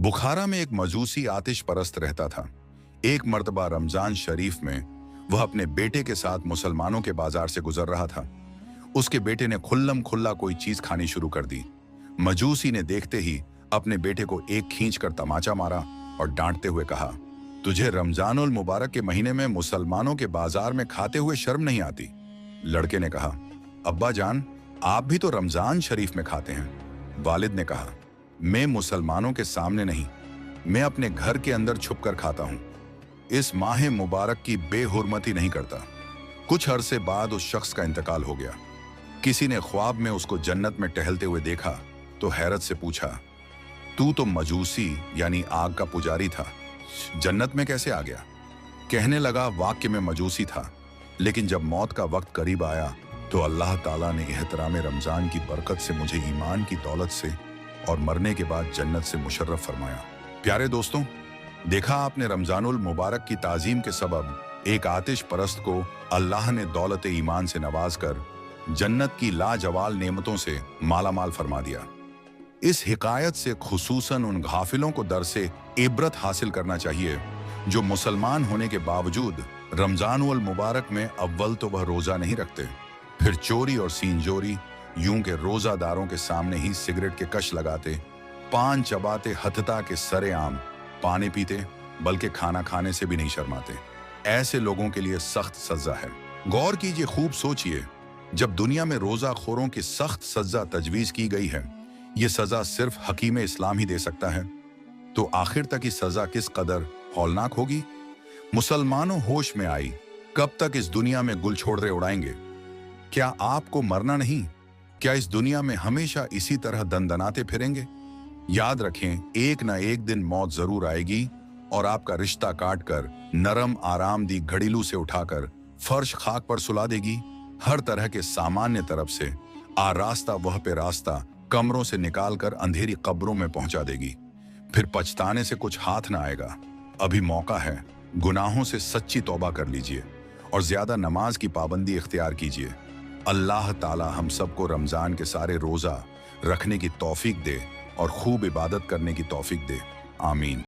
बुखारा में एक मजूसी आतिश परस्त रहता था। एक मर्तबा रमजान शरीफ में वह अपने बेटे के साथ मुसलमानों के बाजार से गुजर रहा था। उसके बेटे ने खुल्लम खुल्ला कोई चीज खानी शुरू कर दी। मजूसी ने देखते ही अपने बेटे को एक खींच कर तमाचा मारा और डांटते हुए कहा, तुझे रमजानुल मुबारक के महीने में मुसलमानों के बाजार में खाते हुए शर्म नहीं आती? लड़के ने कहा, अब्बा जान, आप भी तो रमजान शरीफ में खाते हैं। वालिद ने कहा, मैं मुसलमानों के सामने नहीं, मैं अपने घर के अंदर छुपकर खाता हूं। इस माह मुबारक की बेहुरमती नहीं करता। कुछ अरसे बाद उस शख्स का इंतकाल हो गया। किसी ने ख्वाब में उसको जन्नत में टहलते हुए देखा तो हैरत से पूछा, तू तो मजूसी यानी आग का पुजारी था, जन्नत में कैसे आ गया? कहने लगा, वाक्य में मजूसी था, लेकिन जब मौत का वक्त करीब आया तो अल्लाह ताला ने एहतराम रमजान की बरकत से मुझे ईमान की दौलत से और मरने के बाद जन्नत से मुशर्रफ फरमाया। प्यारे दोस्तों, देखा आपने, रमजानुल मुबारक की ताजीम के सबब एक आतिश परस्त को अल्लाह ने दौलत ईमान से नवाज कर जन्नत की लाजवाल नेमतों से मालामाल फरमा दिया। इस हिकायत से खुसूसन उन गाफिलों को दर से इबरत हासिल करना चाहिए जो मुसलमान होने के बावजूद रमजानुल मुबारक में अव्वल तो वह रोजा नहीं रखते, फिर चोरी और सीनजोरी, यूं के रोजादारों के सामने ही सिगरेट के कश लगाते, पान चबाते, हथता के सरेआम पानी पीते, बल्कि खाना खाने से भी नहीं शर्माते। ऐसे लोगों के लिए सख्त सजा है। गौर कीजिए, खूब सोचिए, जब दुनिया में रोजाखोरों की सख्त सजा तजवीज की गई है, ये सजा सिर्फ हकीम इस्लाम ही दे सकता है, तो आखिर तक ये सजा किस कदर हौलनाक होगी? मुसलमानों होश में आई, कब तक इस दुनिया में गुल छोड़े उड़ाएंगे? क्या आपको मरना नहीं? क्या इस दुनिया में हमेशा इसी तरह दंदनाते फिरेंगे? याद रखें, एक ना एक दिन मौत जरूर आएगी और आपका रिश्ता काटकर नरम आराम दी घड़ीलू से उठाकर फर्श खाक पर सुला देगी। हर तरह के सामान्य तरफ से आरास्ता वह पे रास्ता कमरों से निकालकर अंधेरी कब्रों में पहुंचा देगी। फिर पछताने से कुछ हाथ ना आएगा। अभी मौका है, गुनाहों से सच्ची तौबा कर लीजिए और ज्यादा नमाज की पाबंदी इख्तियार कीजिए। अल्लाह ताला हम सबको रमजान के सारे रोजा रखने की तौफीक दे और खूब इबादत करने की तौफीक दे। आमीन।